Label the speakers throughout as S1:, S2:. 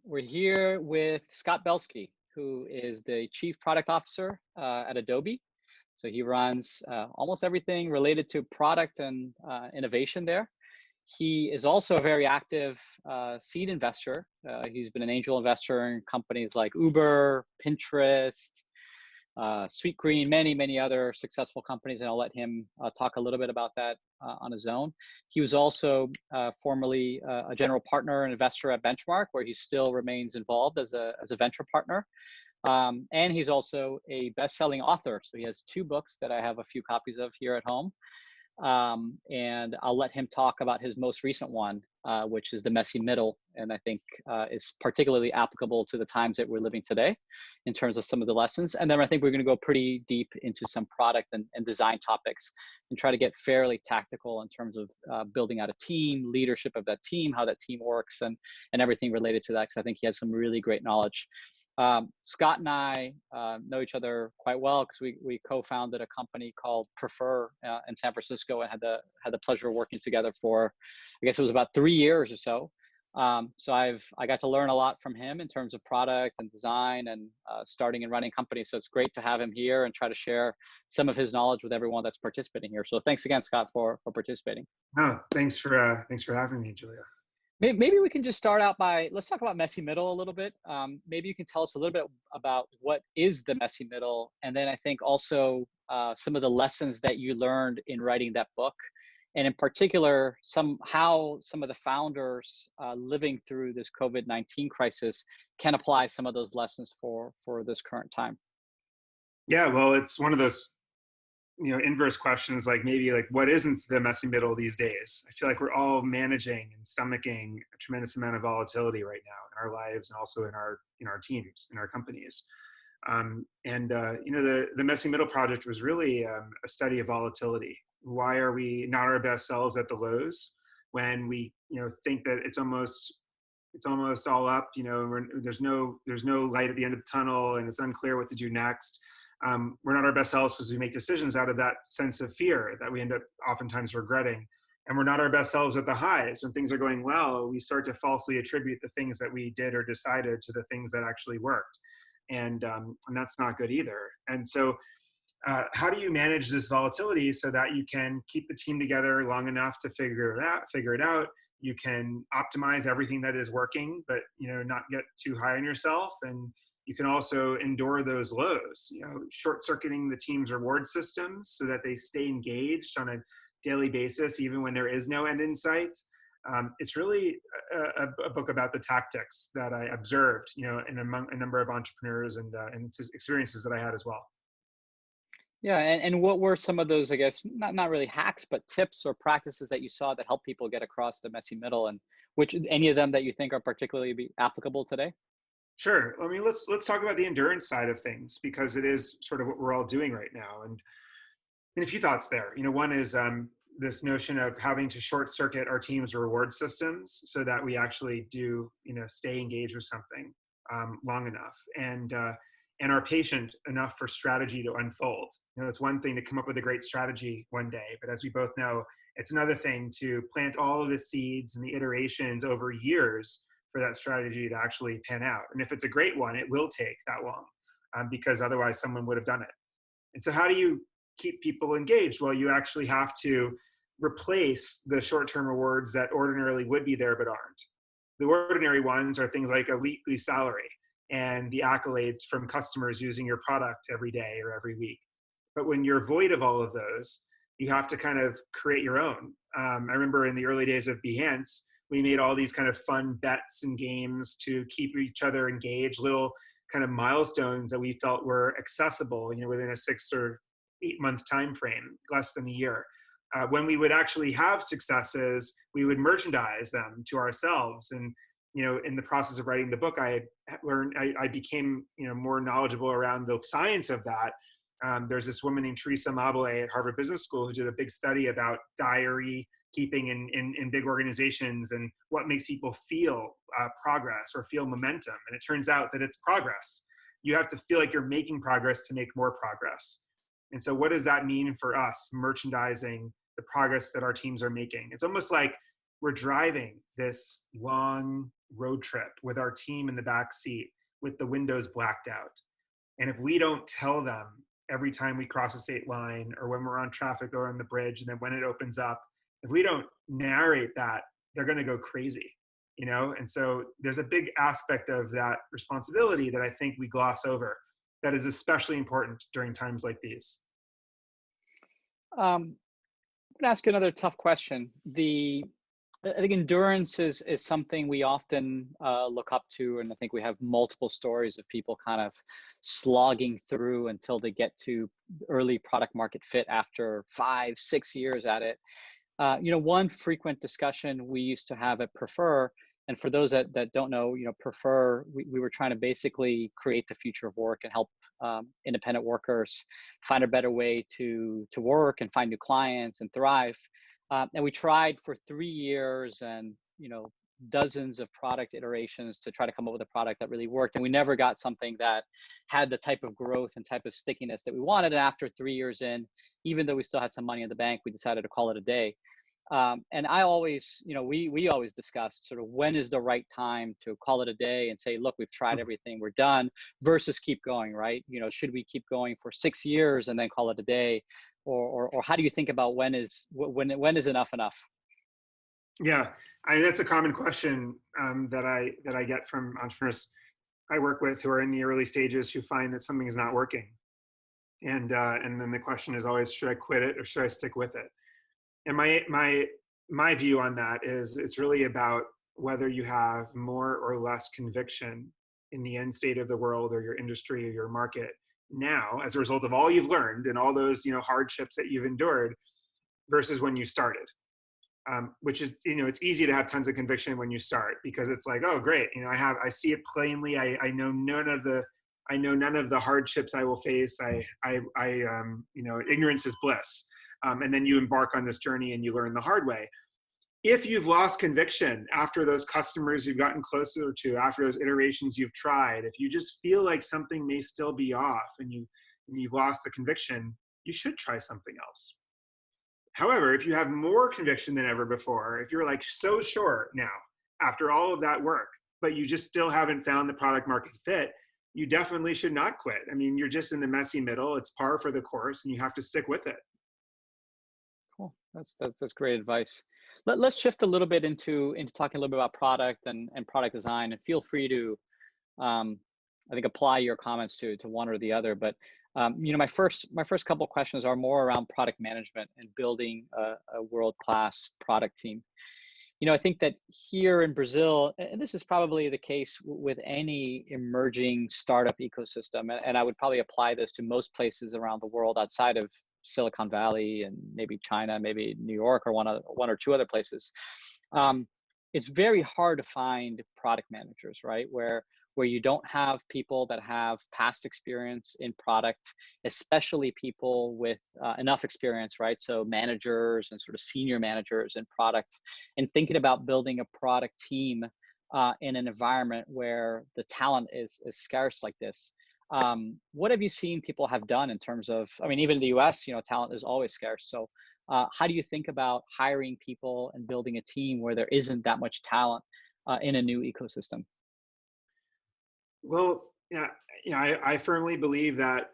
S1: We're here with Scott Belsky, who is the Chief Product Officer at Adobe. So he runs almost everything related to product and innovation there. He is also a very active seed investor. He's been an angel investor in companies like Uber, Pinterest, Sweetgreen, many other successful companies, and I'll let him talk a little bit about that on his own. He was also formerly a general partner and investor at Benchmark, where he still remains involved as a venture partner. And he's also a best-selling author. So he has two books that I have a few copies of here at home. And I'll let him talk about his most recent one, which is The Messy Middle, and I think is particularly applicable to the times that we're living today in terms of some of the lessons. And then I think we're going to go pretty deep into some product and design topics and try to get fairly tactical in terms of building out a team, leadership of that team, how that team works, and everything related to that, because I think he has some really great knowledge. Scott and I know each other quite well because we co-founded a company called Prefer in San Francisco and had the pleasure of working together for, I guess it was about 3 years or so. So I got to learn a lot from him in terms of product and design and starting and running companies. So it's great to have him here and try to share some of his knowledge with everyone that's participating here. So thanks again, Scott, for participating.
S2: No, thanks for having me, Julia.
S1: Maybe we can just start out by, let's talk about messy middle a little bit. Maybe you can tell us a little bit about what is the messy middle, and then I think also some of the lessons that you learned in writing that book, and in particular, how some of the founders living through this COVID-19 crisis can apply some of those lessons for this current time.
S2: Yeah, well, it's one of those inverse questions, like maybe like what isn't the messy middle these days? I feel like we're all managing and stomaching a tremendous amount of volatility right now in our lives and also in our teams, in our companies. The Messy Middle project was really a study of volatility. Why are we not our best selves at the lows when we think that it's almost all up? There's no light at the end of the tunnel, and it's unclear what to do next. We're not our best selves because we make decisions out of that sense of fear that we end up oftentimes regretting. And we're not our best selves at the highs. When things are going well, we start to falsely attribute the things that we did or decided to the things that actually worked. And that's not good either. And so how do you manage this volatility so that you can keep the team together long enough to figure it out? You can optimize everything that is working, but not get too high on yourself. And you can also endure those lows, short-circuiting the team's reward systems so that they stay engaged on a daily basis, even when there is no end in sight. It's really a book about the tactics that I observed, among a number of entrepreneurs and experiences that I had as well.
S1: Yeah, and what were some of those, I guess, not really hacks, but tips or practices that you saw that help people get across the messy middle, and which any of them that you think are particularly applicable today?
S2: Sure. I mean, let's talk about the endurance side of things, because it is sort of what we're all doing right now. And a few thoughts there. One is this notion of having to short circuit our team's reward systems so that we actually do, stay engaged with something long enough and are patient enough for strategy to unfold. It's one thing to come up with a great strategy one day, but as we both know, it's another thing to plant all of the seeds and the iterations over years for that strategy to actually pan out. And if it's a great one, it will take that long because otherwise someone would have done it. And so how do you keep people engaged? Well, you actually have to replace the short-term rewards that ordinarily would be there but aren't. The ordinary ones are things like a weekly salary and the accolades from customers using your product every day or every week. But when you're void of all of those, you have to kind of create your own. I remember in the early days of Behance, we made all these kind of fun bets and games to keep each other engaged, little kind of milestones that we felt were accessible, within a 6 or 8 month time frame, less than a year. When we would actually have successes, we would merchandise them to ourselves. And in the process of writing the book, I became more knowledgeable around the science of that. There's this woman named Teresa Mabile at Harvard Business School who did a big study about diary keeping in big organizations and what makes people feel progress or feel momentum. And it turns out that it's progress. You have to feel like you're making progress to make more progress. And so what does that mean for us, merchandising the progress that our teams are making? It's almost like we're driving this long, road trip with our team in the back seat with the windows blacked out. And if we don't tell them every time we cross a state line or when we're on traffic or on the bridge, and then when it opens up, if we don't narrate that, they're going to go crazy, you know? And so there's a big aspect of that responsibility that I think we gloss over that is especially important during times like these.
S1: I'm going to ask you another tough question. I think endurance is something we often look up to, and I think we have multiple stories of people kind of slogging through until they get to early product market fit after 5, 6 years at it. One frequent discussion we used to have at Prefer, and for those that don't know, Prefer, we were trying to basically create the future of work and help independent workers find a better way to work and find new clients and thrive. And we tried for 3 years and, dozens of product iterations to try to come up with a product that really worked. And we never got something that had the type of growth and type of stickiness that we wanted. And after 3 years in, even though we still had some money in the bank, we decided to call it a day. And I always, we always discussed sort of when is the right time to call it a day and say, look, we've tried everything, we're done, versus keep going, right? Should we keep going for 6 years and then call it a day? Or how do you think about when is enough enough?
S2: Yeah, that's a common question that I get from entrepreneurs I work with who are in the early stages who find that something is not working, and then the question is always, should I quit it or should I stick with it? And my view on that is it's really about whether you have more or less conviction in the end state of the world or your industry or your market now as a result of all you've learned and all those hardships that you've endured versus when you started. Which is, it's easy to have tons of conviction when you start because it's like, oh great, I see it plainly. I know none of the hardships I will face. Ignorance is bliss. And then you embark on this journey and you learn the hard way. If you've lost conviction after those customers you've gotten closer to, after those iterations you've tried, if you just feel like something may still be off and you've lost the conviction, you should try something else. However, if you have more conviction than ever before, if you're like so sure now after all of that work, but you just still haven't found the product market fit, you definitely should not quit. I mean, you're just in the messy middle. It's par for the course and you have to stick with it.
S1: Cool. That's great advice. Let's shift a little bit into talking a little bit about product and product design, and feel free to I think apply your comments to one or the other. But my first couple of questions are more around product management and building a world-class product team. I think that here in Brazil, and this is probably the case with any emerging startup ecosystem, and I would probably apply this to most places around the world outside of Silicon Valley and maybe China, maybe New York, or one or two other places. It's very hard to find product managers, right? Where you don't have people that have past experience in product, especially people with enough experience, right? So managers and sort of senior managers in product, and thinking about building a product team in an environment where the talent is scarce like this. What have you seen people have done in terms of, even in the US, talent is always scarce. So how do you think about hiring people and building a team where there isn't that much talent in a new ecosystem?
S2: Well, I firmly believe that,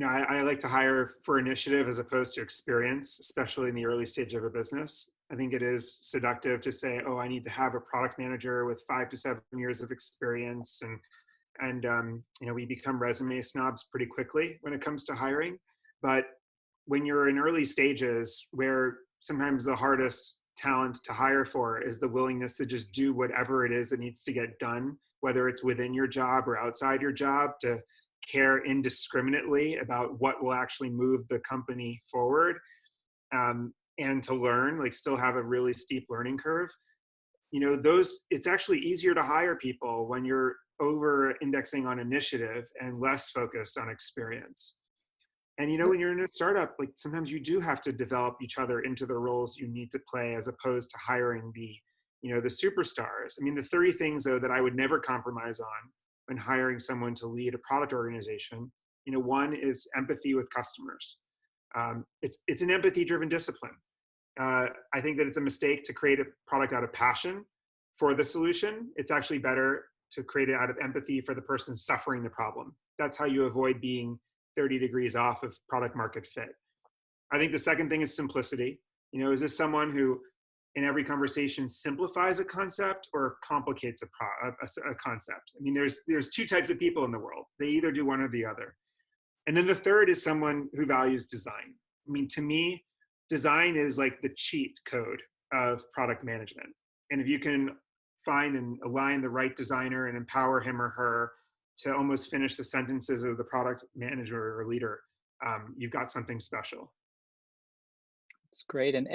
S2: I like to hire for initiative as opposed to experience, especially in the early stage of a business. I think it is seductive to say, oh, I need to have a product manager with 5 to 7 years of experience. And we become resume snobs pretty quickly when it comes to hiring. But when you're in early stages, where sometimes the hardest talent to hire for is the willingness to just do whatever it is that needs to get done, whether it's within your job or outside your job, to care indiscriminately about what will actually move the company forward, and to learn, like still have a really steep learning curve. It's actually easier to hire people when you're over indexing on initiative and less focused on experience. And when you're in a startup, like sometimes you do have to develop each other into the roles you need to play, as opposed to hiring the superstars. The 3 things though that I would never compromise on when hiring someone to lead a product organization, one is empathy with customers. It's an empathy driven discipline. I think that it's a mistake to create a product out of passion for the solution. It's actually better to create it out of empathy for the person suffering the problem. That's how you avoid being 30 degrees off of product market fit. I think the second thing is simplicity. Is this someone who in every conversation simplifies a concept or complicates a concept? I mean, there's two types of people in the world. They either do one or the other. And then the third is someone who values design. I mean, to me, design is like the cheat code of product management. And if you can find and align the right designer and empower him or her to almost finish the sentences of the product manager or leader, you've got something special.
S1: It's great. And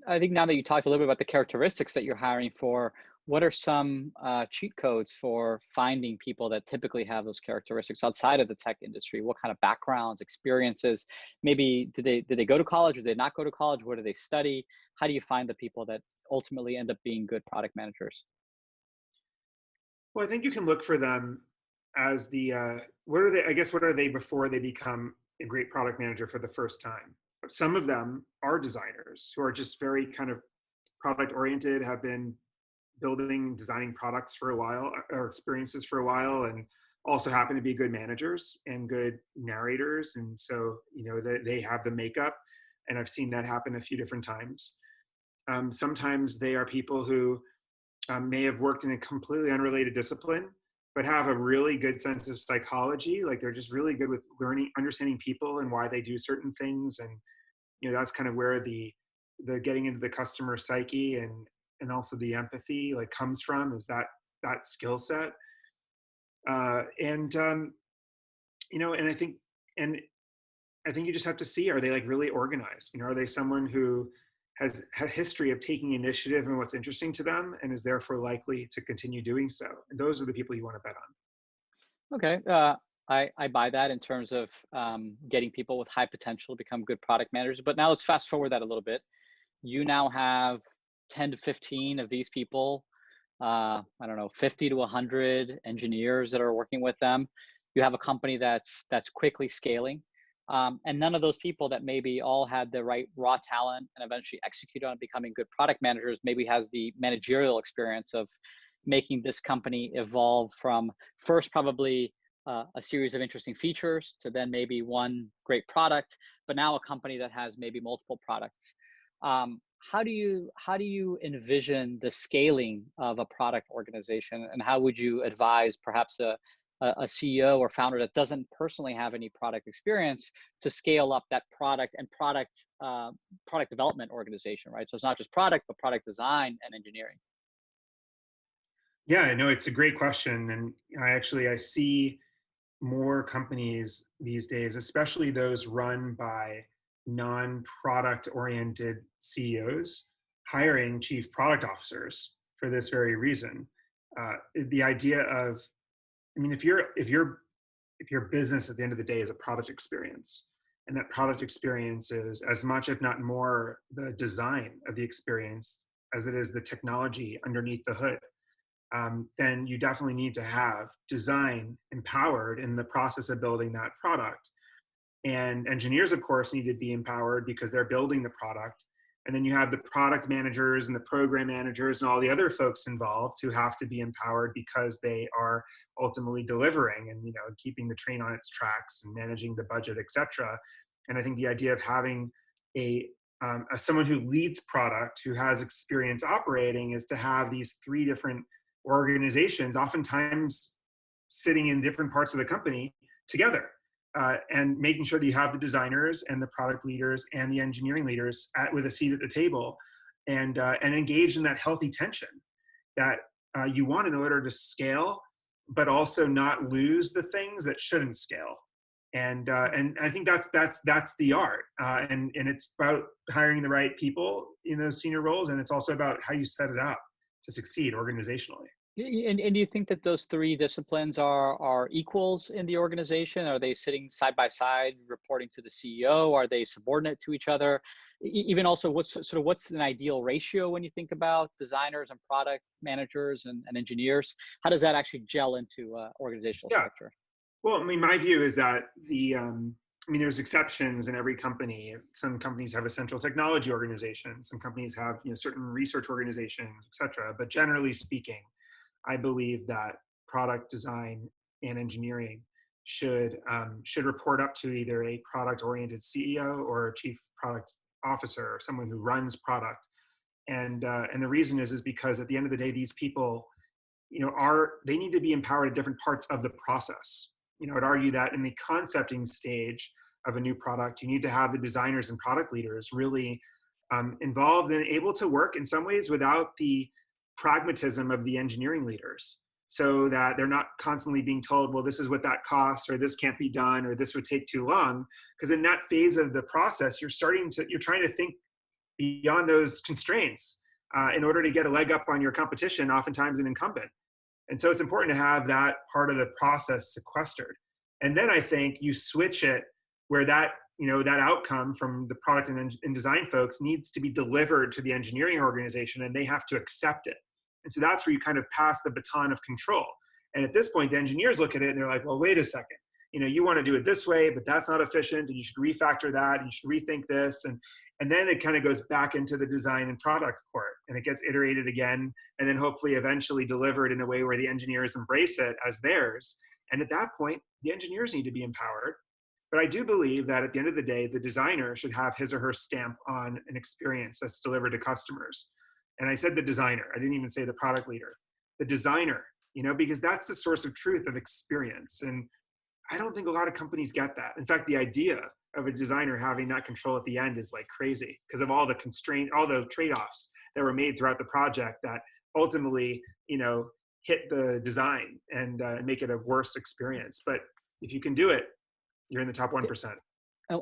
S1: I think now that you talked a little bit about the characteristics that you're hiring for, what are some cheat codes for finding people that typically have those characteristics outside of the tech industry? What kind of backgrounds, experiences? Maybe did they go to college or did they not go to college? What do they study? How do you find the people that ultimately end up being good product managers?
S2: Well, I think you can look for them as what are they before they become a great product manager for the first time? Some of them are designers who are just very kind of product oriented, have been building, designing products for a while or experiences for a while, and also happen to be good managers and good narrators. And so, they have the makeup, and I've seen that happen a few different times. Sometimes they are people who may have worked in a completely unrelated discipline, but have a really good sense of psychology. Like they're just really good with understanding people and why they do certain things. And, that's kind of where the getting into the customer psyche and also the empathy like comes from, is that skill set. And I think you just have to see, are they like really organized? Are they someone who has a history of taking initiative in what's interesting to them and is therefore likely to continue doing so? And those are the people you want to bet on.
S1: Okay. I buy that in terms of getting people with high potential to become good product managers. But now let's fast forward that a little bit. You now have 10 to 15 of these people, I don't know, 50 to 100 engineers that are working with them. You have a company that's quickly scaling. And none of those people that maybe all had the right raw talent and eventually execute on becoming good product managers maybe has the managerial experience of making this company evolve from first probably a series of interesting features to then maybe one great product, but now a company that has maybe multiple products. How do you envision the scaling of a product organization, and how would you advise perhaps a CEO or founder that doesn't personally have any product experience to scale up that product and product development organization, right? So it's not just product, but product design and engineering.
S2: Yeah, I know it's a great question. And I see more companies these days, especially those run by non-product oriented CEOs, hiring chief product officers for this very reason. The idea of, I mean, if your business at the end of the day is a product experience, and that product experience is as much, if not more, the design of the experience as it is the technology underneath the hood, then you definitely need to have design empowered in the process of building that product. And engineers, of course, need to be empowered because they're building the product. And then you have the product managers and the program managers and all the other folks involved who have to be empowered because they are ultimately delivering and keeping the train on its tracks and managing the budget, etc. And I think the idea of having someone who leads product, who has experience operating, is to have these three different organizations, oftentimes sitting in different parts of the company together, and making sure that you have the designers and the product leaders and the engineering leaders with a seat at the table, and engage in that healthy tension that you want in order to scale, but also not lose the things that shouldn't scale. And I think that's the art, and it's about hiring the right people in those senior roles, and it's also about how you set it up to succeed organizationally.
S1: And do you think that those three disciplines are equals in the organization? Are they sitting side by side, reporting to the CEO? Are they subordinate to each other? Even also, what's an ideal ratio when you think about designers and product managers and engineers? How does that actually gel into organizational structure?
S2: Well, I mean, my view is that I mean, there's exceptions in every company. Some companies have a central technology organization. Some companies have, certain research organizations, et cetera. But generally speaking, I believe that product design and engineering should report up to either a product-oriented CEO or a chief product officer or someone who runs product. And the reason is because at the end of the day, these people, they need to be empowered at different parts of the process. I'd argue that in the concepting stage of a new product, you need to have the designers and product leaders really involved and able to work in some ways without the pragmatism of the engineering leaders, so that they're not constantly being told, well, this is what that costs, or this can't be done, or this would take too long. Because in that phase of the process, you're trying to think beyond those constraints in order to get a leg up on your competition, oftentimes an incumbent. And so it's important to have that part of the process sequestered. And then I think you switch it where that outcome from the product and design folks needs to be delivered to the engineering organization, and they have to accept it. And so that's where you kind of pass the baton of control. And at this point, the engineers look at it and they're like, well, wait a second. You want to do it this way, but that's not efficient, and you should refactor that, and you should rethink this. And then it kind of goes back into the design and product court, and it gets iterated again, and then hopefully eventually delivered in a way where the engineers embrace it as theirs. And at that point, the engineers need to be empowered. But I do believe that at the end of the day, the designer should have his or her stamp on an experience that's delivered to customers. And I said the designer, I didn't even say the product leader. The designer, because that's the source of truth of experience. And I don't think a lot of companies get that. In fact, the idea of a designer having that control at the end is like crazy because of all the all the trade-offs that were made throughout the project that ultimately, hit the design and make it a worse experience. But if you can do it, you're in the top 1%.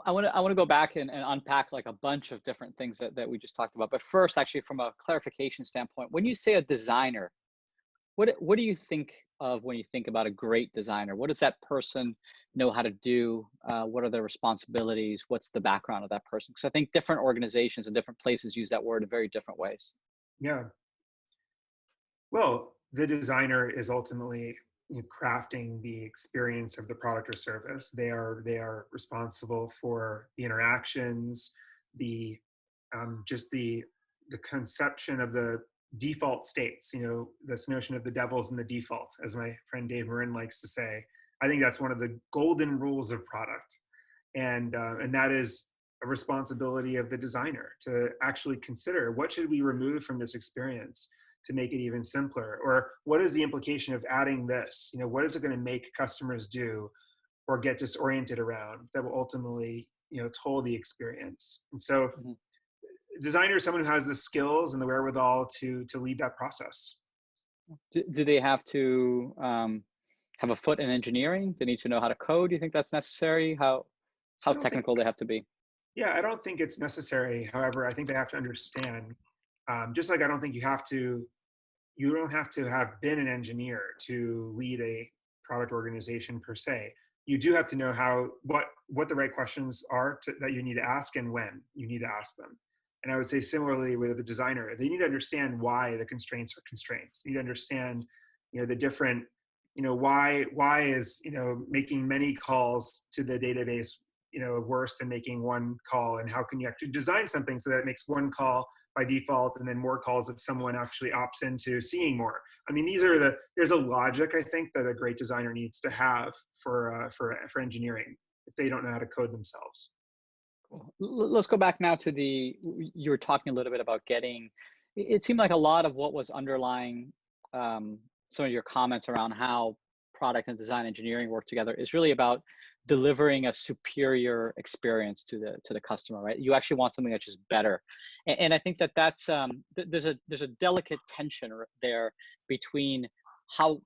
S1: I want to go back and unpack like a bunch of different things that we just talked about. But first, actually, from a clarification standpoint, when you say a designer, what do you think of when you think about a great designer? What does that person know how to do? What are their responsibilities? What's the background of that person? Because I think different organizations and different places use that word in very different ways.
S2: Yeah. Well, the designer is ultimately crafting the experience of the product or service. They are responsible for the interactions, just the conception of the default states. This notion of the devil's in the default, as my friend Dave Marin likes to say. I think that's one of the golden rules of product, and that is a responsibility of the designer to actually consider what should we remove from this experience to make it even simpler, or what is the implication of adding this? What is it going to make customers do or get disoriented around that will ultimately, toll the experience? And so, designer is someone who has the skills and the wherewithal to lead that process.
S1: Do they have to have a foot in engineering? They need to know how to code. Do you think that's necessary? How technical they have to be?
S2: Yeah, I don't think it's necessary. However, I think they have to understand. Just like I don't think you don't have to have been an engineer to lead a product organization per se. You do have to know what the right questions are that you need to ask and when you need to ask them. And I would say similarly with the designer, they need to understand why the constraints are constraints. They need to understand, the different, why is, making many calls to the database, worse than making one call, and how can you actually design something so that it makes one call by default and then more calls if someone actually opts into seeing more. I mean, there's a logic, I think, that a great designer needs to have for engineering if they don't know how to code themselves.
S1: Let's go back now to you were talking a little bit about it seemed like a lot of what was underlying some of your comments around how product and design engineering work together is really about delivering a superior experience to the customer, right? You actually want something that's just better. And I think that's there's a delicate tension there between how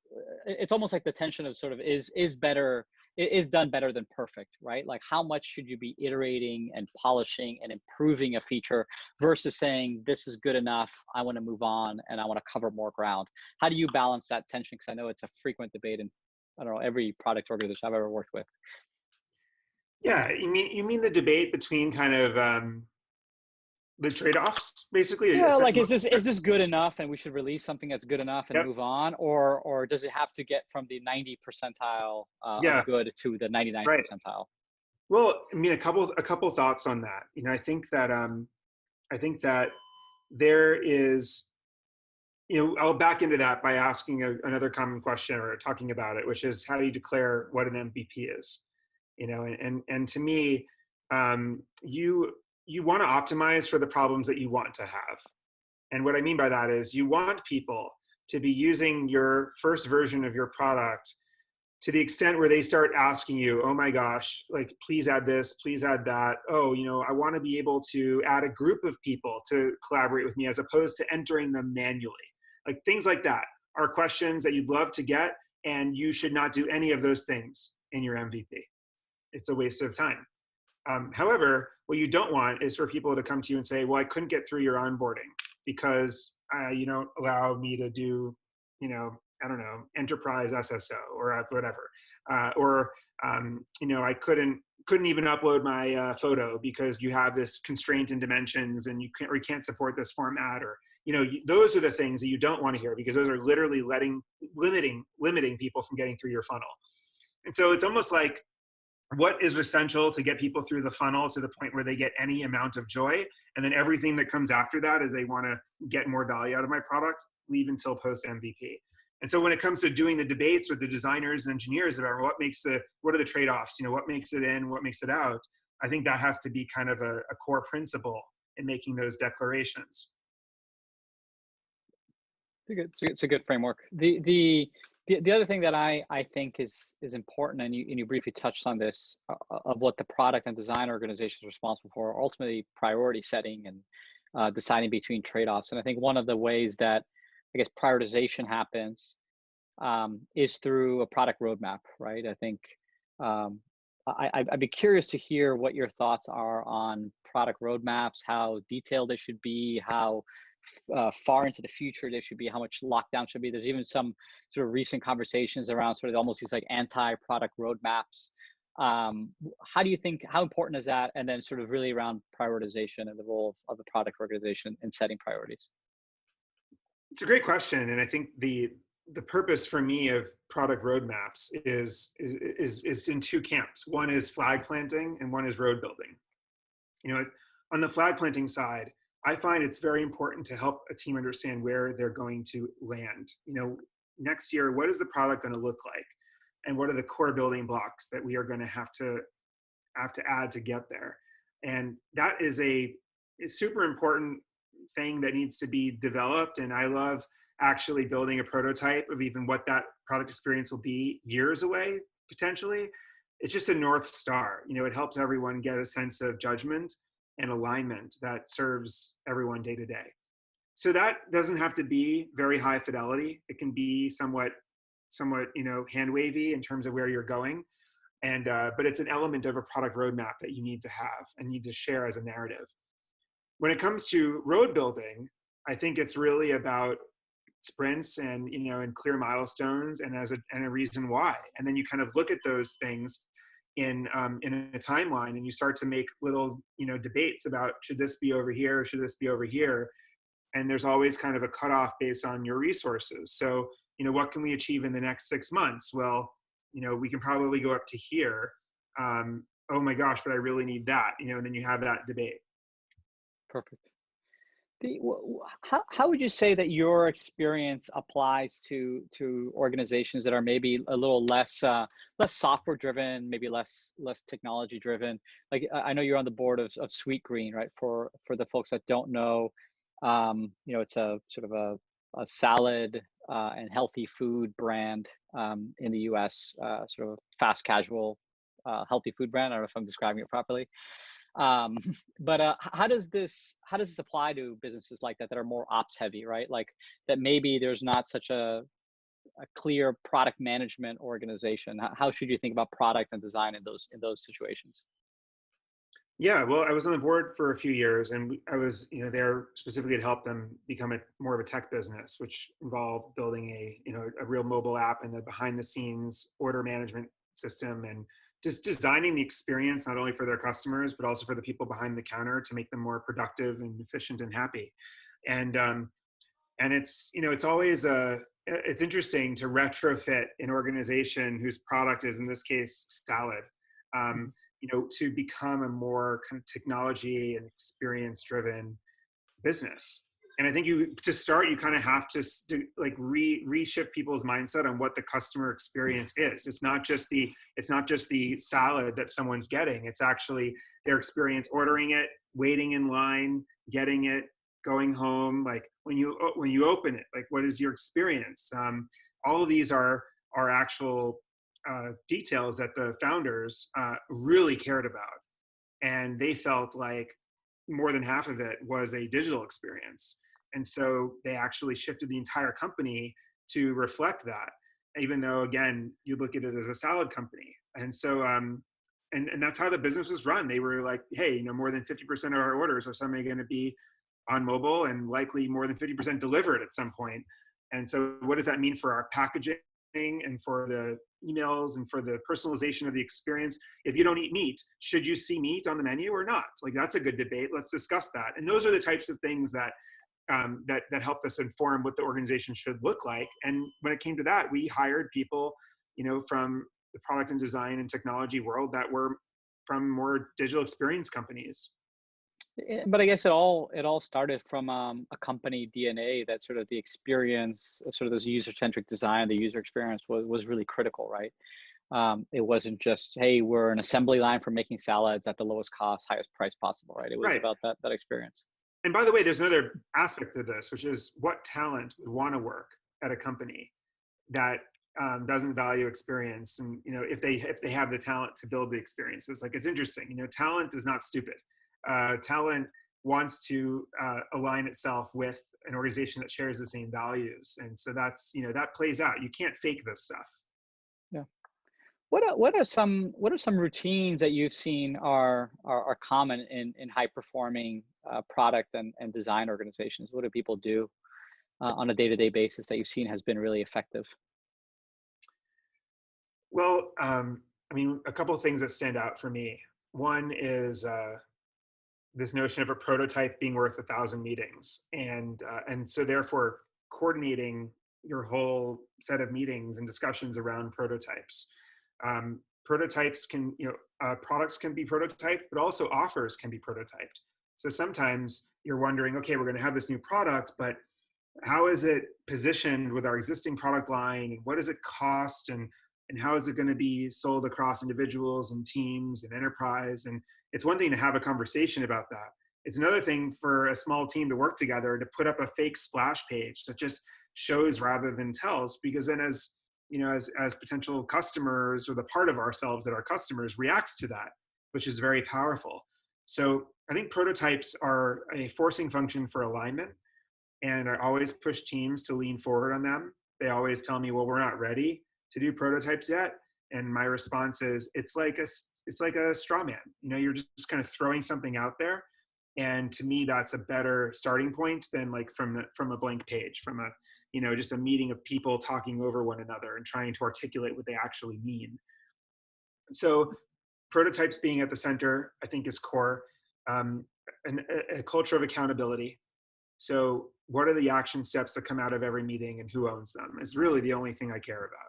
S1: it's almost like the tension of sort of is better, is done better than perfect, right? Like how much should you be iterating and polishing and improving a feature versus saying this is good enough, I want to move on and I want to cover more ground. How do you balance that tension? Because I know it's a frequent debate in, I don't know, every product organization I've ever worked with.
S2: Yeah, you mean the debate between kind of the trade-offs, basically?
S1: Yeah, like is this good enough and we should release something that's good enough and move on, or does it have to get from the 90 percentile of good to the 99 percentile?
S2: Well, I mean, a couple thoughts on that. I think that there is, I'll back into that by asking another common question or talking about it, which is how do you declare what an MVP is? And to me, you want to optimize for the problems that you want to have. And what I mean by that is you want people to be using your first version of your product to the extent where they start asking you, oh my gosh, like, please add this, please add that. Oh, I want to be able to add a group of people to collaborate with me as opposed to entering them manually. Like things like that are questions that you'd love to get, and you should not do any of those things in your MVP. It's a waste of time. However, what you don't want is for people to come to you and say, well, I couldn't get through your onboarding because you don't allow me to do, I don't know, enterprise SSO or whatever. I couldn't even upload my photo because you have this constraint in dimensions and you can't support this format, or, those are the things that you don't want to hear, because those are literally limiting people from getting through your funnel. And so it's almost like, what is essential to get people through the funnel to the point where they get any amount of joy, and then everything that comes after that is they want to get more value out of my product, leave until post MVP. And so when it comes to doing the debates with the designers and engineers about what are the trade-offs, what makes it in, what makes it out, I think that has to be kind of a core principle in making those declarations.
S1: It's a good framework. The other thing that I think is important, and you briefly touched on this, of what the product and design organization is responsible for, ultimately priority setting and deciding between trade-offs. And I think one of the ways that, I guess, prioritization happens is through a product roadmap, right? I think I'd be curious to hear what your thoughts are on product roadmaps, how detailed they should be, how far into the future they should be, how much lockdown should be. There's even some sort of recent conversations around sort of almost these like anti-product roadmaps. How do you think, how important is that? And then sort of really around prioritization and the role of the product organization in setting priorities.
S2: It's a great question. And I think the purpose for me of product roadmaps is in two camps. One is flag planting and one is road building. On the flag planting side, I find it's very important to help a team understand where they're going to land. Next year, what is the product going to look like? And what are the core building blocks that we are going to have to add to get there? And that is a super important thing that needs to be developed. And I love actually building a prototype of even what that product experience will be years away, potentially. It's just a North Star. It helps everyone get a sense of judgment and alignment that serves everyone day to day. So that doesn't have to be very high fidelity. It can be somewhat, hand wavy in terms of where you're going. And, but it's an element of a product roadmap that you need to have and need to share as a narrative. When it comes to road building, I think it's really about sprints and, and clear milestones and a reason why. And then you kind of look at those things in a timeline, and you start to make little, debates about, should this be over here or should this be over here? And there's always kind of a cutoff based on your resources. So, what can we achieve in the next 6 months? Well, we can probably go up to here. Oh my gosh, but I really need that, and then you have that debate.
S1: Perfect. How would you say that your experience applies to organizations that are maybe a little less software driven, maybe less technology driven? Like I know you're on the board of Sweetgreen, right? For the folks that don't know, it's a sort of a salad and healthy food brand in the U.S. Sort of fast casual healthy food brand. I don't know if I'm describing it properly. But how does this apply to businesses like that are more ops heavy, right? Like that maybe there's not such a clear product management organization. How should you think about product and design in those situations?
S2: Yeah, well, I was on the board for a few years, and I was, there specifically to help them become more of a tech business, which involved building a real mobile app and the behind the scenes order management system, and just designing the experience not only for their customers but also for the people behind the counter to make them more productive and efficient and happy. And it's always it's interesting to retrofit an organization whose product is, in this case, salad. to become a more kind of technology and experience driven business. And I think to start, you kind of have to like reshift people's mindset on what the customer experience is. It's not just the salad that someone's getting. It's actually their experience ordering it, waiting in line, getting it, going home. Like when you open it, like what is your experience? All of these are actual details that the founders really cared about, and they felt like more than half of it was a digital experience. And so they actually shifted the entire company to reflect that, even though, again, you look at it as a salad company. And so, and that's how the business was run. They were like, hey, more than 50% of our orders are suddenly going to be on mobile, and likely more than 50% delivered at some point. And so what does that mean for our packaging and for the emails and for the personalization of the experience? If you don't eat meat, should you see meat on the menu or not? Like, that's a good debate. Let's discuss that. And those are the types of things that that helped us inform what the organization should look like. And when it came to that, we hired people, from the product and design and technology world that were from more digital experience companies.
S1: But I guess it all started from a company DNA, that sort of the experience, sort of this user-centric design, the user experience was really critical, right? It wasn't just, hey, we're an assembly line for making salads at the lowest cost, highest price possible, right? It was
S2: Right.
S1: about that experience.
S2: And by the way, there's another aspect to this, which is what talent would want to work at a company that doesn't value experience. And if they have the talent to build the experiences, like, it's interesting. Talent is not stupid. Talent wants to align itself with an organization that shares the same values, and so that's that plays out. You can't fake this stuff.
S1: Yeah. What are some routines that you've seen are common in high performing product and design organizations? What do people do on a day-to-day basis that you've seen has been really effective?
S2: Well, I mean, a couple of things that stand out for me. One is this notion of a prototype being worth 1,000 meetings, and so therefore coordinating your whole set of meetings and discussions around prototypes. Prototypes can, products can be prototyped, but also offers can be prototyped. So sometimes you're wondering, okay, we're going to have this new product, but how is it positioned with our existing product line, and what does it cost, and how is it going to be sold across individuals and teams and enterprise? And it's one thing to have a conversation about that. It's another thing for a small team to work together to put up a fake splash page that just shows rather than tells, because then as potential customers, or the part of ourselves that our customers reacts to that, which is very powerful. So I think prototypes are a forcing function for alignment, and I always push teams to lean forward on them. They always tell me, well, we're not ready to do prototypes yet. And my response is, it's like a straw man. You're just kind of throwing something out there. And to me, that's a better starting point than like from a blank page, from just a meeting of people talking over one another and trying to articulate what they actually mean. So prototypes being at the center, I think, is core. A culture of accountability. So what are the action steps that come out of every meeting, and who owns them is really the only thing I care about.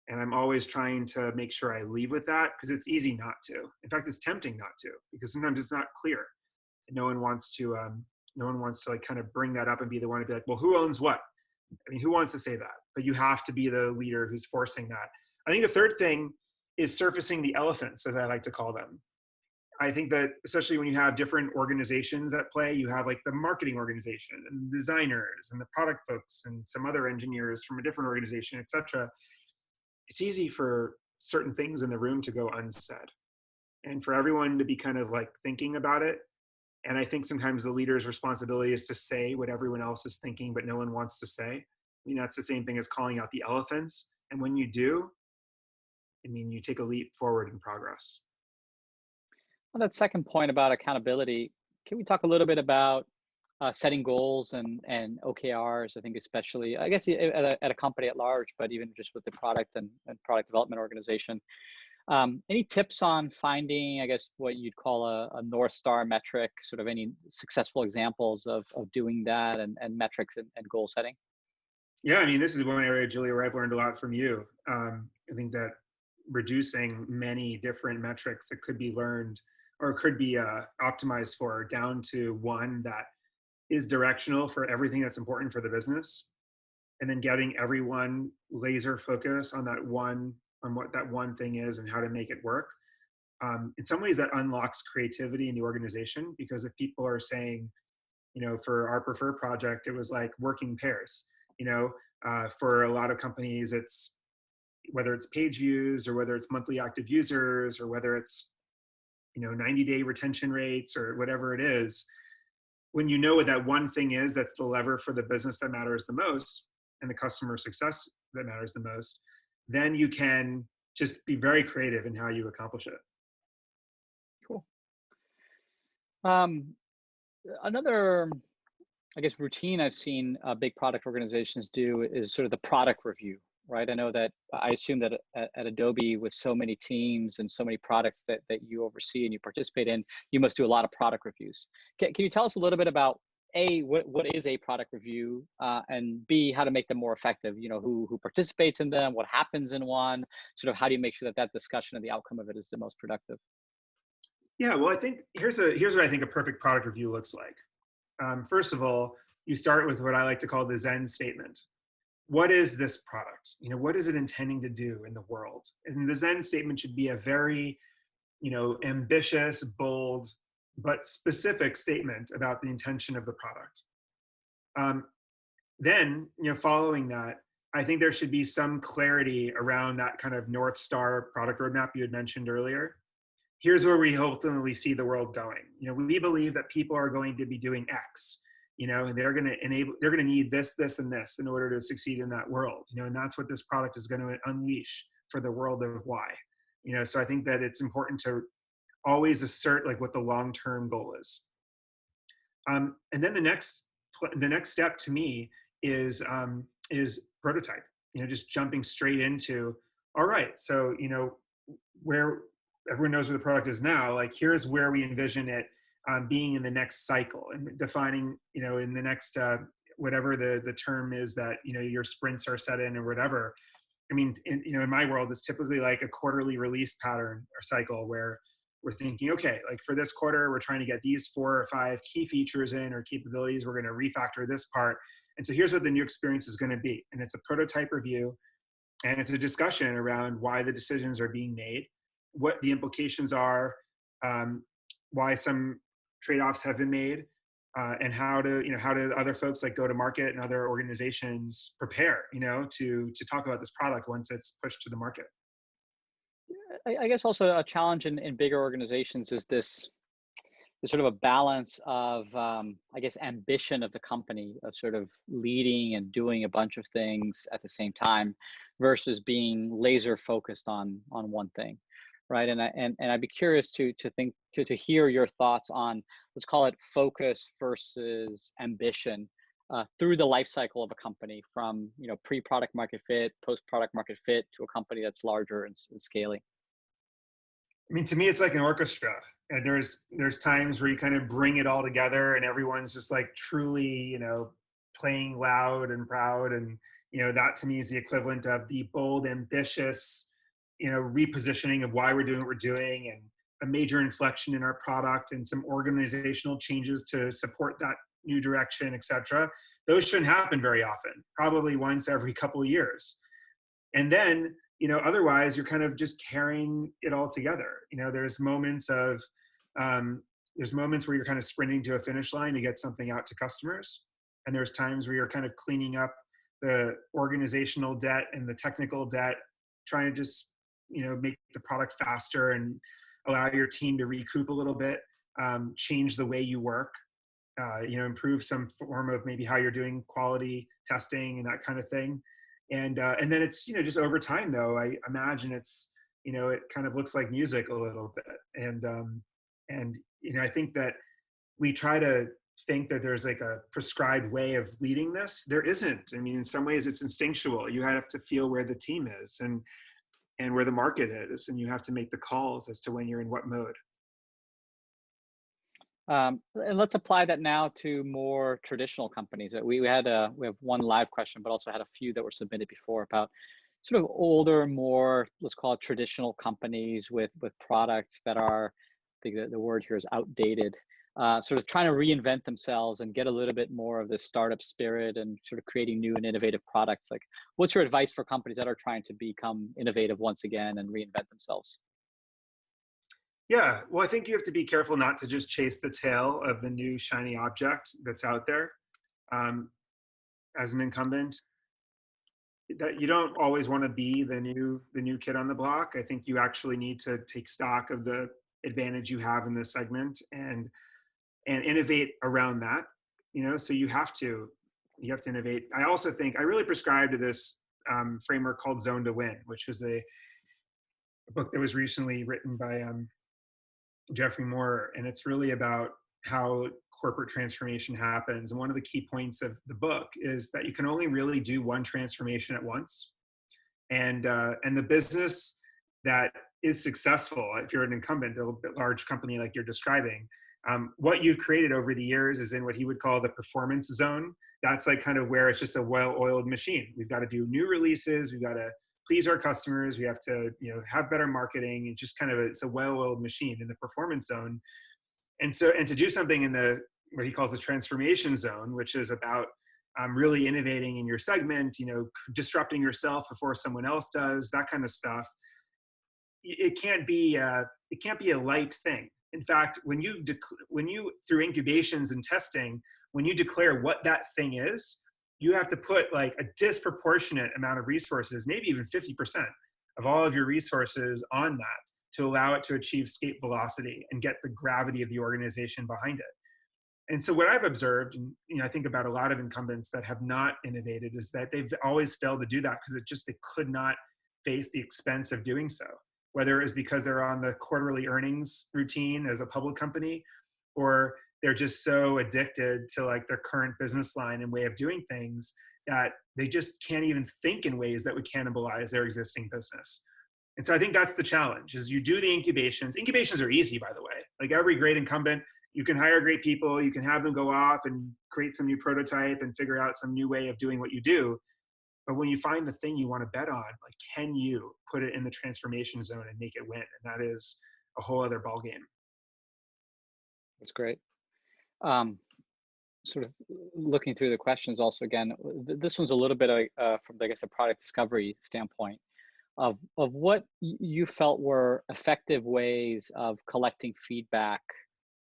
S2: And I'm always trying to make sure I leave with that, because it's easy not to. In fact, it's tempting not to, because sometimes it's not clear. And no one wants to like kind of bring that up and be the one to be like, well, who owns what? I mean, who wants to say that? But you have to be the leader who's forcing that. I think the third thing is surfacing the elephants, as I like to call them. I think that especially when you have different organizations at play, you have like the marketing organization and the designers and the product folks and some other engineers from a different organization, et cetera. It's easy for certain things in the room to go unsaid, and for everyone to be kind of like thinking about it. And I think sometimes the leader's responsibility is to say what everyone else is thinking, but no one wants to say. I mean, that's the same thing as calling out the elephants. And when you do, I mean, you take a leap forward in progress.
S1: On that second point about accountability, can we talk a little bit about setting goals and OKRs? I think especially, I guess, at a company at large, but even just with the product and product development organization. Any tips on finding, I guess, what you'd call a North Star metric, sort of any successful examples of doing that, and metrics and goal setting?
S2: Yeah, I mean, this is one area, Julia, where I've learned a lot from you. I think that reducing many different metrics that could be learned or could be optimized for down to one that is directional for everything that's important for the business, and then getting everyone laser focused on that one, on what that one thing is and how to make it work. In some ways that unlocks creativity in the organization, because if people are saying, for our preferred project, it was like working pairs, for a lot of companies, it's whether it's page views or whether it's monthly active users or whether it's 90-day retention rates or whatever it is. When you know what that one thing is, that's the lever for the business that matters the most and the customer success that matters the most, then you can just be very creative in how you accomplish it.
S1: Cool. Another, I guess, routine I've seen big product organizations do is sort of the product review, right? I know that I assume that at Adobe, with so many teams and so many products that you oversee and you participate in, you must do a lot of product reviews. Can you tell us a little bit about A, what is a product review, and B, how to make them more effective? Who participates in them, what happens in one, sort of how do you make sure that discussion and the outcome of it is the most productive?
S2: Yeah, well, I think here's what I think a perfect product review looks like. First of all, you start with what I like to call the Zen statement. What is this product? What is it intending to do in the world? And the Zen statement should be a very, ambitious, bold, but specific statement about the intention of the product. Then, following that, I think there should be some clarity around that kind of North Star product roadmap you had mentioned earlier. Here's where we ultimately see the world going. We believe that people are going to be doing X, and they're going to need this, this, and this in order to succeed in that world, and that's what this product is going to unleash for the world of Y. So I think that it's important to always assert like what the long-term goal is. And then the next step to me is prototype. Just jumping straight into, all right, so where everyone knows where the product is now, like here's where we envision it being in the next cycle, and defining, in the next whatever the term is that your sprints are set in or whatever. I mean, in my world, it's typically like a quarterly release pattern or cycle where we're thinking, okay, like for this quarter, we're trying to get these 4 or 5 key features in or capabilities. We're going to refactor this part. And so here's what the new experience is going to be. And it's a prototype review. And it's a discussion around why the decisions are being made, what the implications are, why some trade-offs have been made, and how do other folks like go to market and other organizations prepare, to talk about this product once it's pushed to the market.
S1: I guess also a challenge in bigger organizations is this sort of a balance of, I guess, ambition of the company of sort of leading and doing a bunch of things at the same time versus being laser focused on one thing, right? And I'd be curious to hear your thoughts on, let's call it focus versus ambition through the life cycle of a company, from pre-product market fit, post-product market fit, to a company that's larger and scaling.
S2: I mean, to me, it's like an orchestra, and there's times where you kind of bring it all together, and everyone's just like truly, playing loud and proud, and that to me is the equivalent of the bold, ambitious, repositioning of why we're doing what we're doing, and a major inflection in our product, and some organizational changes to support that new direction, etc. Those shouldn't happen very often, probably once every couple of years, and then. Otherwise you're kind of just carrying it all together. There's moments where you're kind of sprinting to a finish line to get something out to customers. And there's times where you're kind of cleaning up the organizational debt and the technical debt, trying to just, make the product faster and allow your team to recoup a little bit, change the way you work, improve some form of maybe how you're doing quality testing and that kind of thing. And then it's, just over time though, I imagine it's, it kind of looks like music a little bit. And I think that we try to think that there's like a prescribed way of leading this. There isn't. I mean, in some ways it's instinctual. You have to feel where the team is and where the market is, and you have to make the calls as to when you're in what mode.
S1: And let's apply that now to more traditional companies. We have one live question, but also had a few that were submitted before about sort of older, more, let's call it traditional companies with products that are, I think the word here is outdated, sort of trying to reinvent themselves and get a little bit more of the startup spirit and sort of creating new and innovative products. Like, what's your advice for companies that are trying to become innovative once again and reinvent themselves?
S2: Yeah, well, I think you have to be careful not to just chase the tail of the new shiny object that's out there. Um, as an incumbent, that you don't always want to be the new kid on the block. I think you actually need to take stock of the advantage you have in this segment and innovate around that. So you have to innovate. I also think I really prescribe to this framework called Zone to Win, which was a book that was recently written by Jeffrey Moore, and it's really about how corporate transformation happens. And one of the key points of the book is that you can only really do one transformation at once. And the business that is successful, if you're an incumbent, a large company like you're describing, what you've created over the years is in what he would call the performance zone. That's like kind of where it's just a well-oiled machine. We've got to do new releases. We've got to please our customers. We have to, have better marketing. It's just kind of it's a well-oiled machine in the performance zone. And to do something in the what he calls the transformation zone, which is about really innovating in your segment, disrupting yourself before someone else does, that kind of stuff. It can't be a light thing. In fact, when you through incubations and testing, when you declare what that thing is, you have to put like a disproportionate amount of resources, maybe even 50% of all of your resources on that to allow it to achieve escape velocity and get the gravity of the organization behind it. And so what I've observed, and I think about a lot of incumbents that have not innovated, is that they've always failed to do that because they could not face the expense of doing so. Whether it was because they're on the quarterly earnings routine as a public company, or they're just so addicted to like their current business line and way of doing things that they just can't even think in ways that would cannibalize their existing business. And so I think that's the challenge: is you do the incubations. Incubations are easy, by the way. Like every great incumbent, you can hire great people, you can have them go off and create some new prototype and figure out some new way of doing what you do. But when you find the thing you want to bet on, like, can you put it in the transformation zone and make it win? And that is a whole other ballgame.
S1: That's great. Um, Sort of looking through the questions also again, this one's a little bit from, I guess, a product discovery standpoint of what you felt were effective ways of collecting feedback,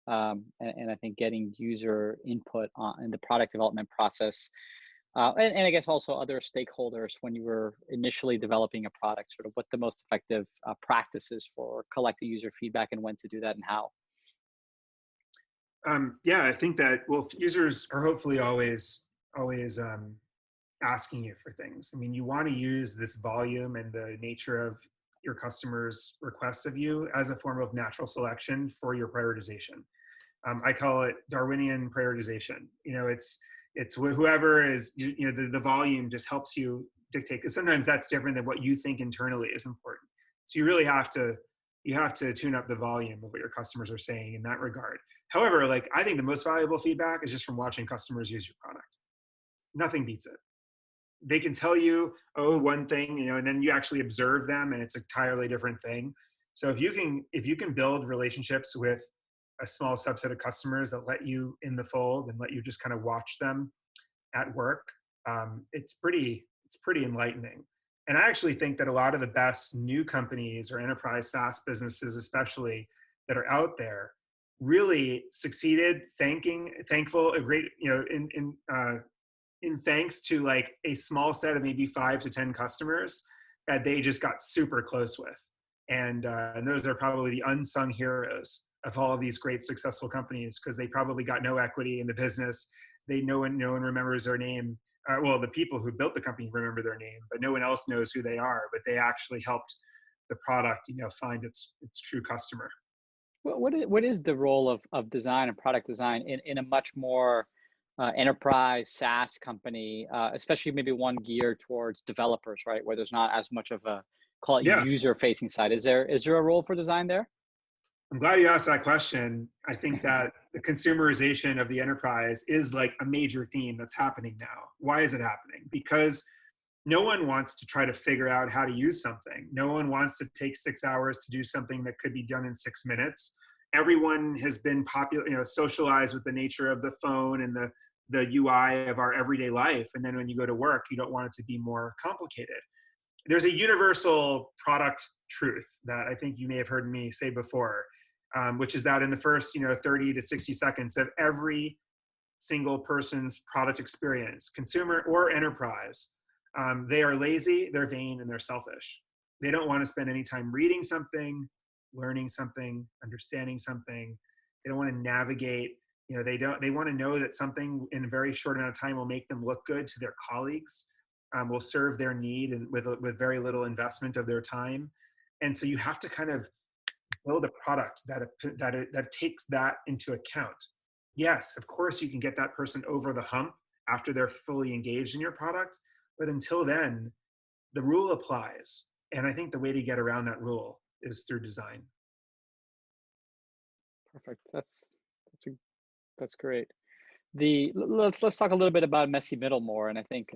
S1: and I think getting user input in the product development process, and I guess also other stakeholders when you were initially developing a product, sort of what the most effective practices for collecting user feedback and when to do that and how.
S2: Yeah, I think that, well, users are hopefully always asking you for things. I mean, you want to use this volume and the nature of your customers' requests of you as a form of natural selection for your prioritization. I call it Darwinian prioritization. It's whoever is, the volume just helps you dictate, because sometimes that's different than what you think internally is important. So you really have to tune up the volume of what your customers are saying in that regard. However, like, I think the most valuable feedback is just from watching customers use your product. Nothing beats it. They can tell you, oh, one thing, and then you actually observe them and it's an entirely different thing. So if you can build relationships with a small subset of customers that let you in the fold and let you just kind of watch them at work, it's pretty enlightening. And I actually think that a lot of the best new companies or enterprise SaaS businesses, especially, that are out there, really succeeded thankful, a great, in thanks to like a small set of maybe 5 to 10 customers that they just got super close with. And those are probably the unsung heroes of all of these great successful companies, because they probably got no equity in the business. No one remembers their name. Well, the people who built the company remember their name, but no one else knows who they are. But they actually helped the product, find its true customer.
S1: What is the role of design and product design in a much more enterprise SaaS company, especially maybe one geared towards developers, right, where there's not as much of a, call it,
S2: Yeah,
S1: user-facing side? Is there a role for design there?
S2: I'm glad you asked that question. I think that the consumerization of the enterprise is like a major theme that's happening now. Why is it happening? Because no one wants to try to figure out how to use something. No one wants to take 6 hours to do something that could be done in 6 minutes. Everyone has been socialized with the nature of the phone and the UI of our everyday life. And then when you go to work, you don't want it to be more complicated. There's a universal product truth that I think you may have heard me say before, which is that in the first 30 to 60 seconds of every single person's product experience, consumer or enterprise, they are lazy, they're vain, and they're selfish. They don't want to spend any time reading something, learning something, understanding something. They don't want to navigate. They want to know that something in a very short amount of time will make them look good to their colleagues, will serve their need, and with very little investment of their time. And so you have to kind of build a product that takes that into account. Yes, of course, you can get that person over the hump after they're fully engaged in your product. But until then, the rule applies. And I think the way to get around that rule is through design.
S1: Perfect. That's great. Let's talk a little bit about messy middle more. And I think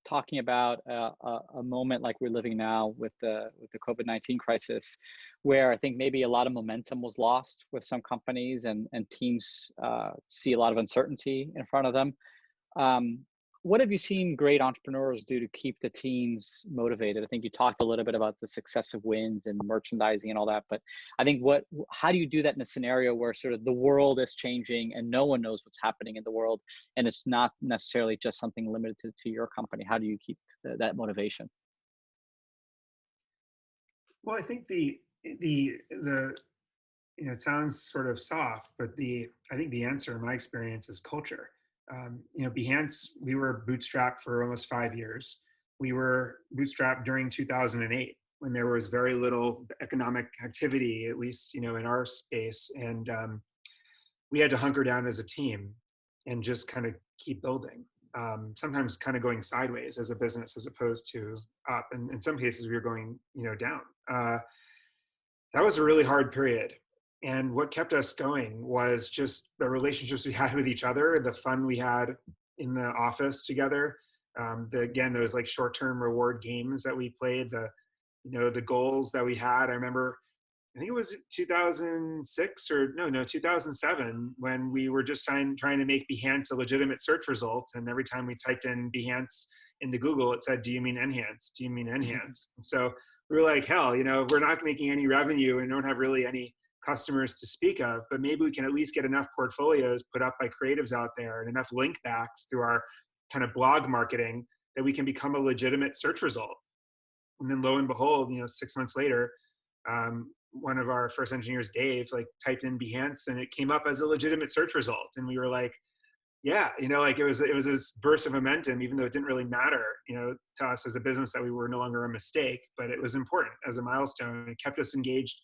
S1: talking about a moment like we're living now with the COVID-19 crisis, where I think maybe a lot of momentum was lost with some companies, and teams see a lot of uncertainty in front of them. What have you seen great entrepreneurs do to keep the teams motivated? I think you talked a little bit about the successive wins and merchandising and all that, but I think how do you do that in a scenario where sort of the world is changing and no one knows what's happening in the world, and it's not necessarily just something limited to your company? How do you keep that motivation?
S2: Well, I think it sounds sort of soft, but I think the answer in my experience is culture. Behance, we were bootstrapped for almost 5 years. We were bootstrapped during 2008 when there was very little economic activity, at least, in our space. And we had to hunker down as a team and just kind of keep building. Sometimes kind of going sideways as a business as opposed to up. And in some cases we were going, down. That was a really hard period. And what kept us going was just the relationships we had with each other, the fun we had in the office together. Again, those like short-term reward games that we played, the goals that we had. I remember, I think it was 2006 or 2007, when we were just trying to make Behance a legitimate search result. And every time we typed in Behance into Google, it said, "Do you mean Enhance? Do you mean Enhance?" So we were like, hell, we're not making any revenue and don't have really any customers to speak of, but maybe we can at least get enough portfolios put up by creatives out there and enough link backs through our kind of blog marketing that we can become a legitimate search result. And then lo and behold, 6 months later, one of our first engineers, Dave, typed in Behance and it came up as a legitimate search result. And we were like, yeah, it was this burst of momentum, even though it didn't really matter, to us as a business, that we were no longer a mistake, but it was important as a milestone. It kept us engaged.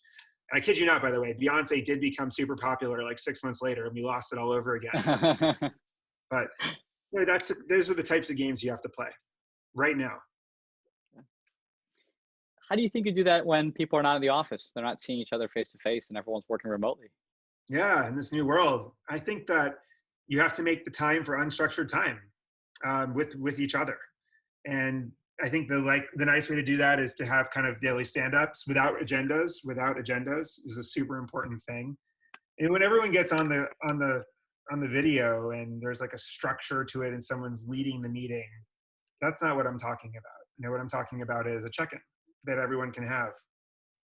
S2: And I kid you not, by the way, Beyonce did become super popular 6 months later, and we lost it all over again. But those are the types of games you have to play right now.
S1: How do you think you do that when people are not in the office? They're not seeing each other face to face and everyone's working remotely.
S2: Yeah, in this new world, I think that you have to make the time for unstructured time with each other. And I think the nice way to do that is to have kind of daily stand-ups without agendas. Without agendas is a super important thing. And when everyone gets on the video and there's a structure to it and someone's leading the meeting, that's not what I'm talking about. What I'm talking about is a check-in that everyone can have,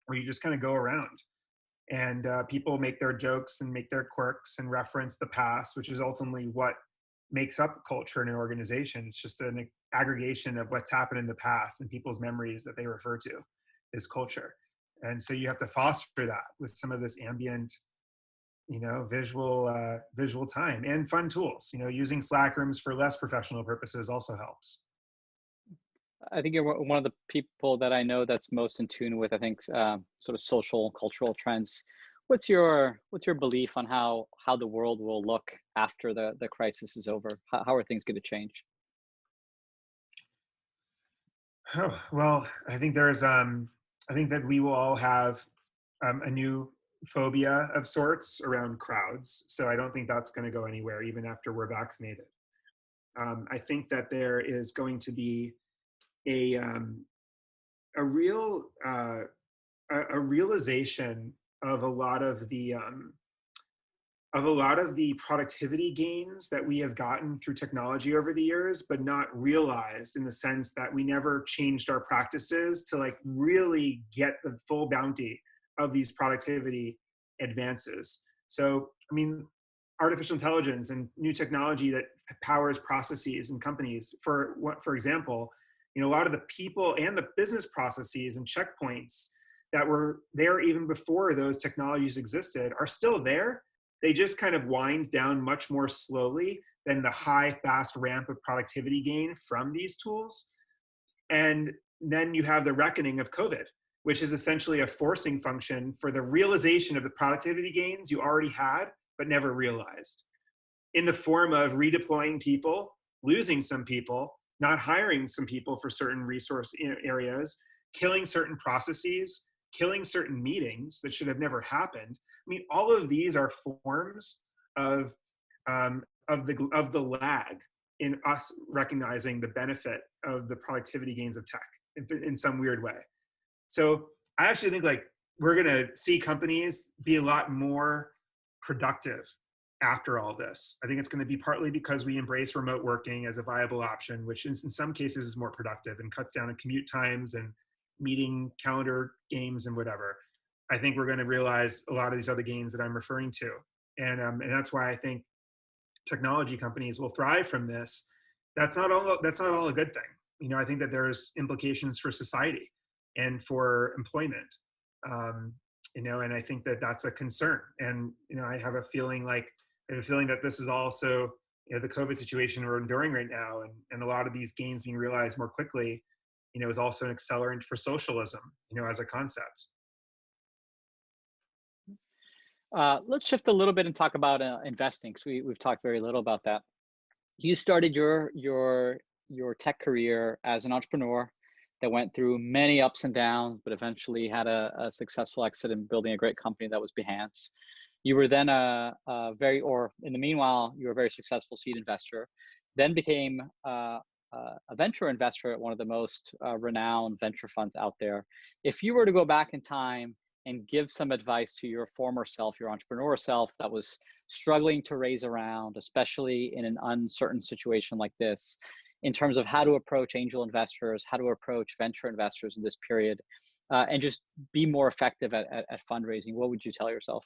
S2: where you just kind of go around and people make their jokes and make their quirks and reference the past, which is ultimately what makes up culture in an organization. It's just an aggregation of what's happened in the past and people's memories that they refer to is culture. And so you have to foster that with some of this ambient, visual time and fun tools. Using Slack rooms for less professional purposes also helps.
S1: I think you're one of the people that I know that's most in tune with, I think, sort of social cultural trends. What's your belief on how the world will look after the crisis is over? How are things going to change?
S2: Oh, well, I think I think that we will all have a new phobia of sorts around crowds. So I don't think that's going to go anywhere, even after we're vaccinated. I think that there is going to be a a real a realization of a lot of the productivity gains that we have gotten through technology over the years, but not realized, in the sense that we never changed our practices to like really get the full bounty of these productivity advances. So, I mean, artificial intelligence and new technology that powers processes and companies, for example, you know, a lot of the people and the business processes and checkpoints that were there even before those technologies existed are still there. They just kind of wind down much more slowly than the high, fast ramp of productivity gain from these tools. And then you have the reckoning of COVID, which is essentially a forcing function for the realization of the productivity gains you already had, but never realized, in the form of redeploying people, losing some people, not hiring some people for certain resource areas, killing certain processes, killing certain meetings that should have never happened. I mean, all of these are forms of the lag in us recognizing the benefit of the productivity gains of tech in some weird way. So I actually think like we're going to see companies be a lot more productive after all this. I think it's going to be partly because we embrace remote working as a viable option, which in some cases is more productive and cuts down on commute times and meeting calendar games and whatever. I think we're going to realize a lot of these other gains that I'm referring to. And that's why I think technology companies will thrive from this. That's not all a good thing. You know, I think that there's implications for society and for employment. You know, and I think that that's a concern. And, you know, I have a feeling that this is also, you know, the COVID situation we're enduring right now, and a lot of these gains being realized more quickly, you know, is also an accelerant for socialism, you know, as a concept.
S1: Let's shift a little bit and talk about investing, because we've talked very little about that. You started your tech career as an entrepreneur that went through many ups and downs, but eventually had a successful exit in building a great company that was Behance. You were then in the meanwhile, you were a very successful seed investor, then became a venture investor at one of the most renowned venture funds out there. If you were to go back in time and give some advice to your former self, your entrepreneur self that was struggling to raise around, especially in an uncertain situation like this, in terms of how to approach angel investors, how to approach venture investors in this period, and just be more effective at fundraising, what would you tell yourself?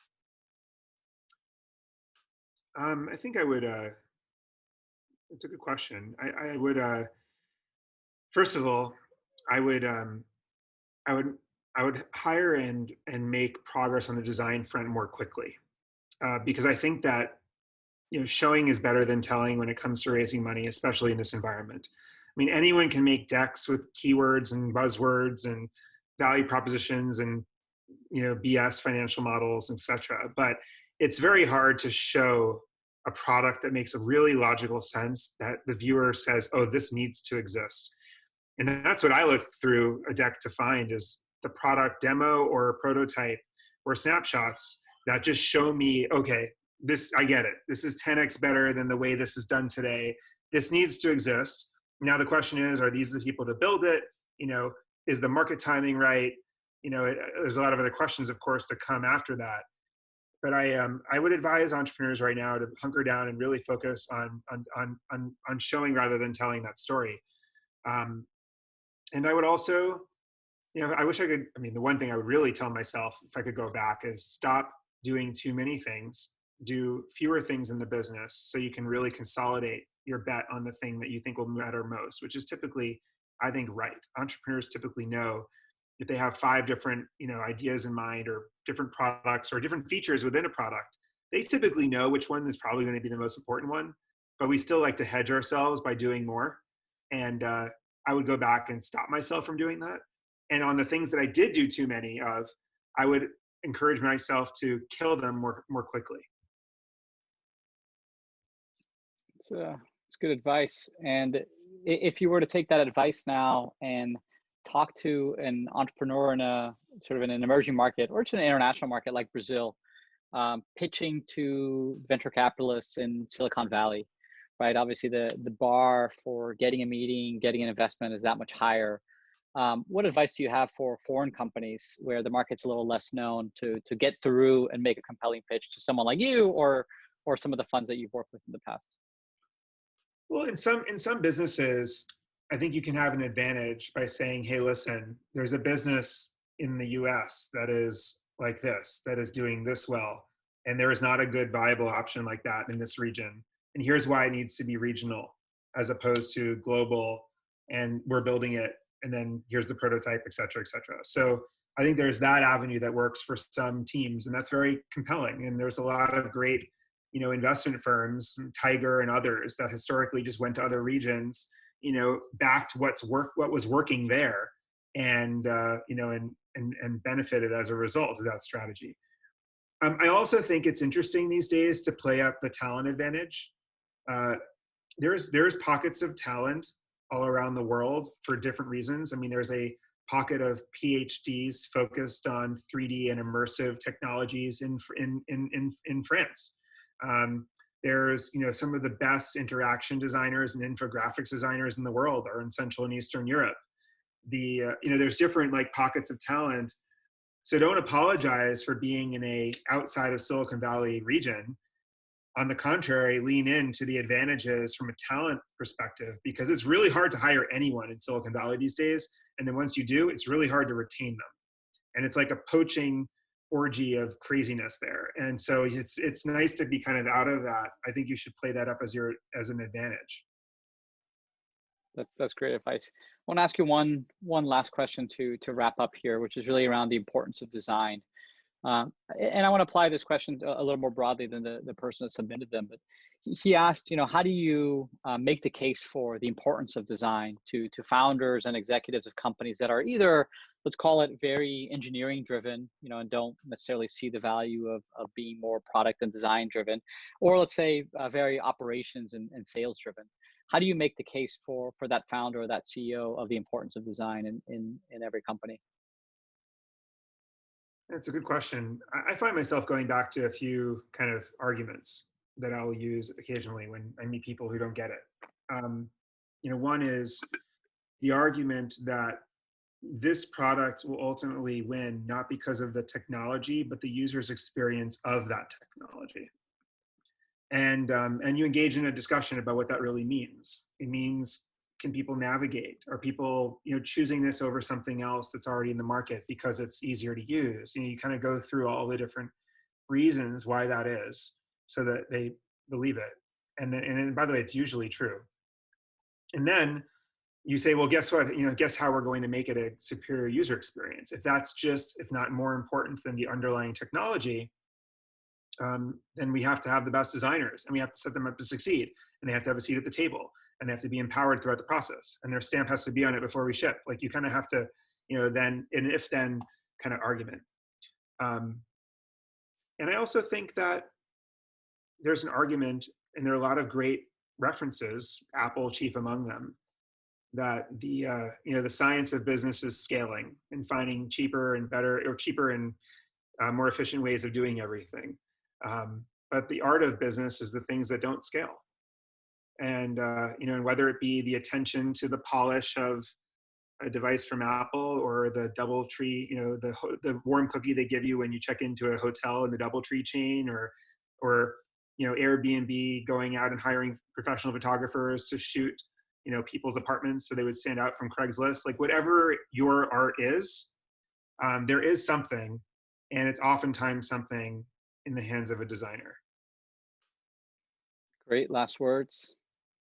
S2: I think I would, it's a good question. I would, first of all, I would, I would, I would hire and make progress on the design front more quickly, because I think that, you know, showing is better than telling when it comes to raising money, especially in this environment. I mean, anyone can make decks with keywords and buzzwords and value propositions and, you know, BS financial models, etc. But it's very hard to show a product that makes a really logical sense that the viewer says, "Oh, this needs to exist." And that's what I look through a deck to find, is the product demo or prototype or snapshots that just show me, okay, this, I get it. This is 10x better than the way this is done today. This needs to exist. Now the question is, are these the people to build it? You know, is the market timing right? You know, there's a lot of other questions, of course, that come after that. But I would advise entrepreneurs right now to hunker down and really focus on showing rather than telling that story. And I would also, you know, I wish I could, I mean, the one thing I would really tell myself if I could go back is stop doing too many things, do fewer things in the business so you can really consolidate your bet on the thing that you think will matter most, which is typically, I think, right. Entrepreneurs typically know if they have 5 different, you know, ideas in mind, or different products or different features within a product, they typically know which one is probably going to be the most important one, but we still like to hedge ourselves by doing more. And I would go back and stop myself from doing that. And on the things that I did do too many of, I would encourage myself to kill them more quickly.
S1: It's good advice. And if you were to take that advice now and talk to an entrepreneur in a sort of in an emerging market or to an international market like Brazil, pitching to venture capitalists in Silicon Valley, right? Obviously, the bar for getting a meeting, getting an investment is that much higher. What advice do you have for foreign companies where the market's a little less known to get through and make a compelling pitch to someone like you or some of the funds that you've worked with in the past?
S2: Well, in some businesses, I think you can have an advantage by saying, "Hey, listen, there's a business in the U.S. that is like this, that is doing this well, and there is not a good viable option like that in this region. And here's why it needs to be regional as opposed to global. And we're building it, and then here's the prototype, et cetera, et cetera." So I think there's that avenue that works for some teams, and that's very compelling. And there's a lot of great investment firms, Tiger and others, that historically just went to other regions, backed what was working there, and and benefited as a result of that strategy. I also think it's interesting these days to play up the talent advantage. Uh, there's pockets of talent all around the world for different reasons. I mean, there's a pocket of PhDs focused on 3D and immersive technologies in France. Um, there's some of the best interaction designers and infographics designers in the world are in Central and Eastern Europe. There's different like pockets of talent. So don't apologize for being in a outside of Silicon Valley region. On the contrary, lean into the advantages from a talent perspective, because it's really hard to hire anyone in Silicon Valley these days. And then once you do, it's really hard to retain them. And it's like a poaching orgy of craziness there. And so it's nice to be kind of out of that. I think you should play that up as an advantage.
S1: That's great advice. I want to ask you one last question to wrap up here, which is really around the importance of design. And I want to apply this question a little more broadly than the person that submitted them. But he asked, how do you make the case for the importance of design to founders and executives of companies that are either, let's call it, very engineering driven, and don't necessarily see the value of being more product and design driven, or let's say very operations and sales driven. How do you make the case for that founder or that CEO of the importance of design in every company?
S2: That's a good question. I find myself going back to a few kind of arguments that I'll use occasionally when I meet people who don't get it. One is the argument that this product will ultimately win not because of the technology, but the user's experience of that technology. And you engage in a discussion about what that really means. It means, can people navigate? Are people choosing this over something else that's already in the market because it's easier to use? You kind of go through all the different reasons why that is, so that they believe it. And by the way, it's usually true. And then you say, well, guess what? Guess how we're going to make it a superior user experience. If that's just, if not more important than the underlying technology, then we have to have the best designers, and we have to set them up to succeed, and they have to have a seat at the table, and they have to be empowered throughout the process, and their stamp has to be on it before we ship. Like, you kind of have to, then an if then kind of argument. And I also think that there's an argument, and there are a lot of great references, Apple chief among them, that the science of business is scaling and finding cheaper and better, or cheaper and more efficient ways of doing everything. But the art of business is the things that don't scale. And, and whether it be the attention to the polish of a device from Apple, or the DoubleTree, the warm cookie they give you when you check into a hotel in the DoubleTree chain, or Airbnb going out and hiring professional photographers to shoot, people's apartments so they would stand out from Craigslist. Like, whatever your art is, there is something, and it's oftentimes something in the hands of a designer.
S1: Great last words.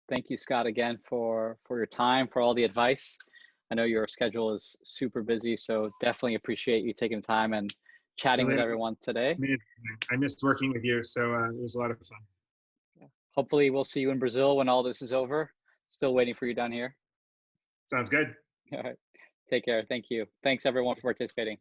S1: Thank you, Scott, again for your time, for all the advice. I know your schedule is super busy, so definitely appreciate you taking time and chatting with everyone today.
S2: I missed working with you, so it was a lot of fun.
S1: Hopefully we'll see you in Brazil when all this is over. Still waiting for you down here.
S2: Sounds good.
S1: All right. Take care. Thank you. Thanks everyone for participating.